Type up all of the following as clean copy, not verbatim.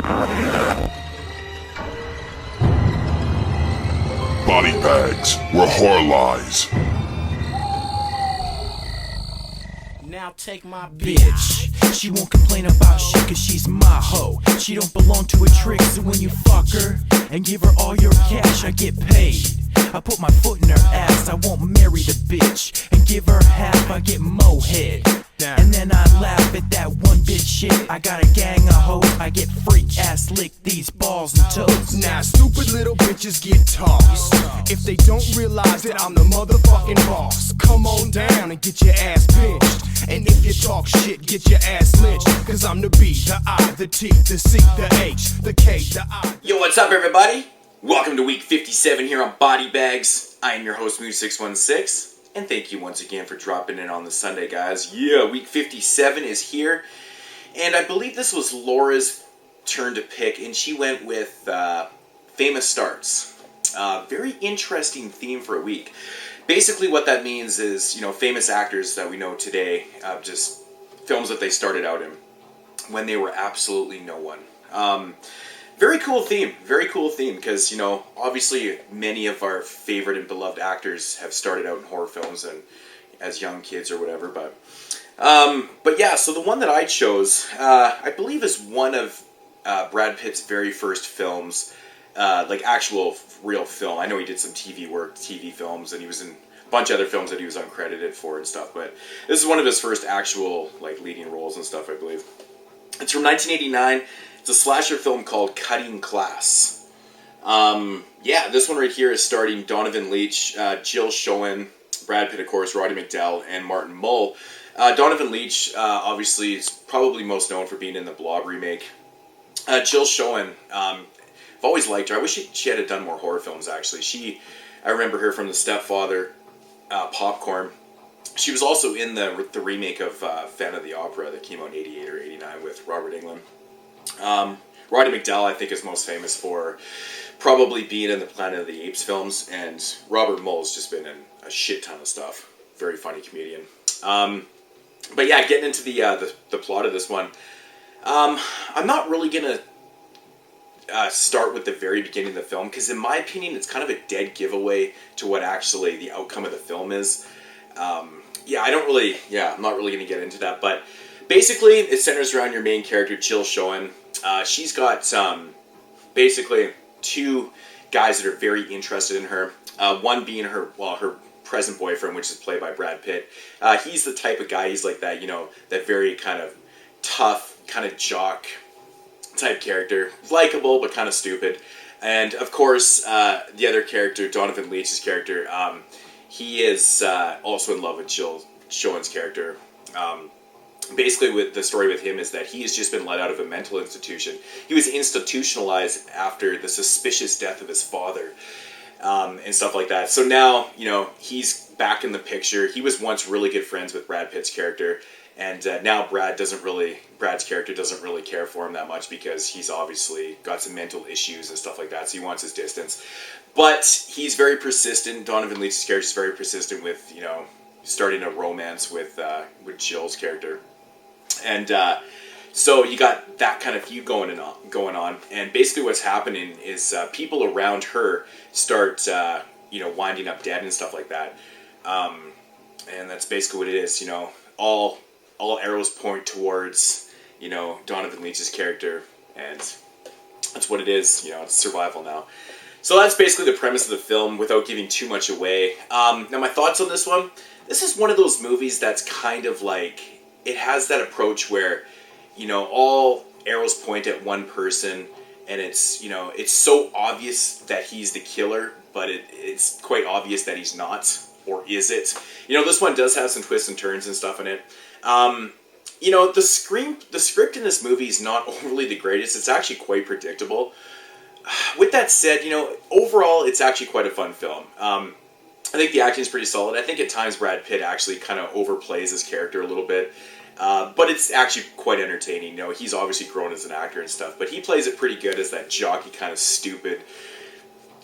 Body bags were horror lies. Now take my bitch. She won't complain about shit cause she's my hoe. She don't belong to a trick, so when you fuck her and give her all your cash, I get paid. I put my foot in her ass, I won't marry the bitch. And give her half, I get mo head. And then I laugh at that one bitch shit. I got a gang of hoes, I get freak ass lick these balls and toes. Now stupid little bitches get tossed if they don't realize that I'm the motherfucking boss. Come on down and get your ass pinched. And if you talk shit, get your ass lynched. Cause I'm the B, the I, the T, the C, the H, the K, the I. Yo, what's up everybody? Welcome to week 57 here on Body Bags. I am your host Moodz616. And thank you once again for dropping in on the Sunday, guys. Yeah, week 57 is here. And I believe this was Laura's turn to pick, and she went with famous starts. Very interesting theme for a week. Basically what that means is, you know, famous actors that we know today, just films that they started out in when they were absolutely no one. Very cool theme, because, you know, obviously many of our favorite and beloved actors have started out in horror films and as young kids or whatever, but yeah, so the one that I chose, I believe is one of Brad Pitt's very first films, like actual real film. I know he did some TV work, TV films, and he was in a bunch of other films that he was uncredited for and stuff, but this is one of his first actual, like, leading roles and stuff, I believe. It's from 1989. It's a slasher film called Cutting Class. Yeah, this one right here is starring Donovan Leitch, Jill Schoen, Brad Pitt, of course, Roddy McDowall, and Martin Mull. Donovan Leitch, obviously, is probably most known for being in the Blob remake. Jill Schoen, I've always liked her. I wish she had done more horror films, actually. I remember her from The Stepfather, Popcorn. She was also in the remake of Phantom of the Opera that came out in 88 or 89 with Robert Englund. Roddy McDowall, I think, is most famous for probably being in the Planet of the Apes films, and Robert Mull's just been in a shit ton of stuff. Very funny comedian. But yeah, getting into the plot of this one, I'm not really gonna start with the very beginning of the film, because in my opinion, it's kind of a dead giveaway to what actually the outcome of the film is. I'm not really gonna get into that, but basically, it centers around your main character, Jill Schoen. She's got basically two guys that are very interested in her. One being her present boyfriend, which is played by Brad Pitt. He's the type of guy, he's like that, you know, that very kind of tough, kind of jock type character. Likeable, but kind of stupid. And, of course, the other character, Donovan Leitch's character, he is also in love with Jill Schoen's character. Basically, with the story with him is that he has just been let out of a mental institution. He was institutionalized after the suspicious death of his father, and stuff like that. So now, you know, he's back in the picture. He was once really good friends with Brad Pitt's character, and now Brad's character doesn't really care for him that much because he's obviously got some mental issues and stuff like that, so he wants his distance. But he's very persistent. Donovan Leitch's character is very persistent with, you know, starting a romance with Jill's character. And so you got that kind of feud going on, and basically what's happening is people around her start, winding up dead and stuff like that, and that's basically what it is. You know, all arrows point towards, you know, Donovan Leitch's character, and that's what it is. You know, it's survival now. So that's basically the premise of the film, without giving too much away. Now my thoughts on this one. This is one of those movies that's kind of like, it has that approach where, you know, all arrows point at one person, and it's, you know, it's so obvious that he's the killer, but it's quite obvious that he's not, or is it? You know, this one does have some twists and turns and stuff in it. You know, the script in this movie is not overly the greatest. It's actually quite predictable. With that said, you know, overall, it's actually quite a fun film. I think the acting is pretty solid. I think at times Brad Pitt actually kind of overplays his character a little bit. But it's actually quite entertaining. You know, he's obviously grown as an actor and stuff, but he plays it pretty good as that jockey, kind of stupid,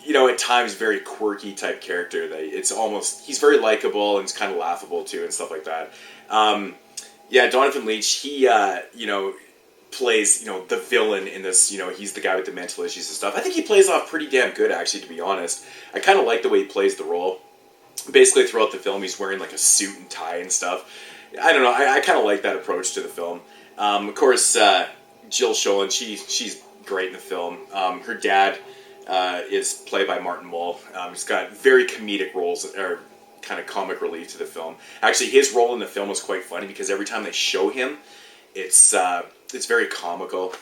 you know, at times very quirky type character. That he's very likable and it's kind of laughable too and stuff like that. Donovan Leitch, he, plays, the villain in this, he's the guy with the mental issues and stuff. I think he plays off pretty damn good, actually, to be honest. I kind of like the way he plays the role. Basically, throughout the film, he's wearing like a suit and tie and stuff. I don't know, I kind of like that approach to the film. Of course, Jill Schoelen, she's great in the film. Her dad is played by Martin Mull. He's got very comedic roles, or kind of comic relief to the film. Actually, his role in the film was quite funny because every time they show him, it's very comical.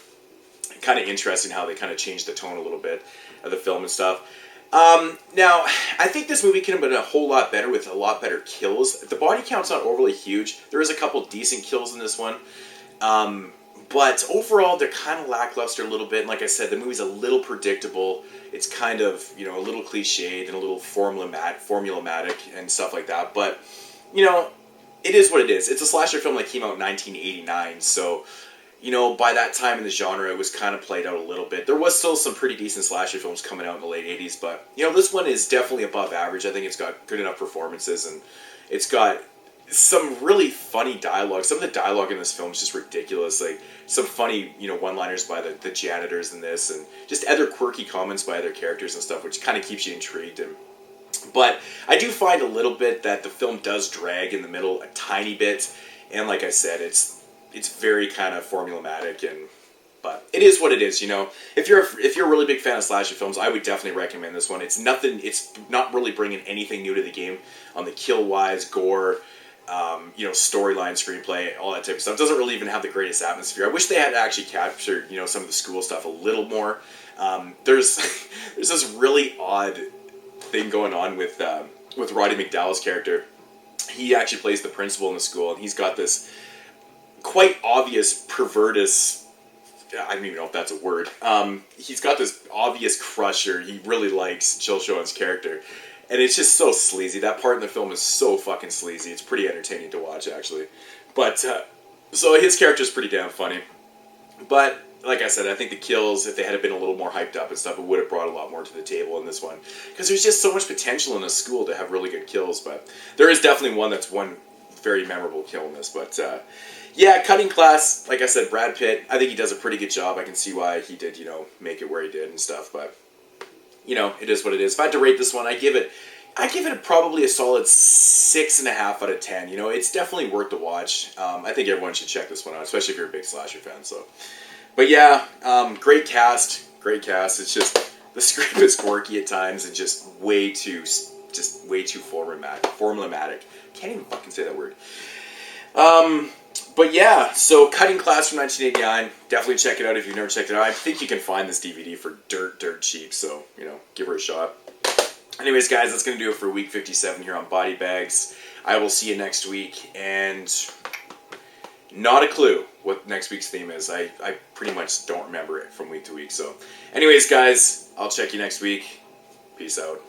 Kind of interesting how they kind of changed the tone a little bit of the film and stuff. Now, I think this movie could have been a whole lot better with a lot better kills. The body count's not overly huge. There is a couple decent kills in this one. But overall, they're kind of lackluster a little bit. And like I said, the movie's a little predictable. It's kind of, a little cliched and a little formulaic and stuff like that. But, it is what it is. It's a slasher film that came out in 1989. So, by that time in the genre, it was kind of played out a little bit. There was still some pretty decent slasher films coming out in the late 80s. But, this one is definitely above average. I think it's got good enough performances. And it's got some really funny dialogue. Some of the dialogue in this film is just ridiculous. Like, some funny, one-liners by the janitors in this, and just other quirky comments by other characters and stuff, which kind of keeps you intrigued. But I do find a little bit that the film does drag in the middle a tiny bit, and like I said, it's very kind of formulaic, but it is what it is. If you're a really big fan of slasher films, I would definitely recommend this one. It's not really bringing anything new to the game on the kill wise, gore, storyline, screenplay, all that type of stuff. It doesn't really even have the greatest atmosphere. I wish they had actually captured, some of the school stuff a little more. There's this really odd thing going on with Roddy McDowall's character. He actually plays the principal in the school, and he's got this quite obvious pervertus, I don't even know if that's a word. He's got this obvious crusher. He really likes Jill Schoelen's character. And it's just so sleazy. That part in the film is so fucking sleazy. It's pretty entertaining to watch, actually. But, so his character's pretty damn funny. But, like I said, I think the kills, if they had been a little more hyped up and stuff, it would have brought a lot more to the table in this one. Because there's just so much potential in a school to have really good kills. But there is definitely one very memorable kill in this. But, yeah, cutting class, like I said, Brad Pitt, I think he does a pretty good job. I can see why he did, make it where he did and stuff. But it is what it is. If I had to rate this one, I give it probably a solid 6.5 out of 10. It's definitely worth the watch. I think everyone should check this one out, especially if you're a big slasher fan. So, but yeah, great cast. It's just the script is quirky at times and just way too formulaic. Can't even fucking say that word. But yeah, so Cutting Class from 1989, definitely check it out if you've never checked it out. I think you can find this DVD for dirt cheap, so, give her a shot. Anyways, guys, that's going to do it for week 57 here on Body Bags. I will see you next week, and not a clue what next week's theme is. I pretty much don't remember it from week to week, so. Anyways, guys, I'll check you next week. Peace out.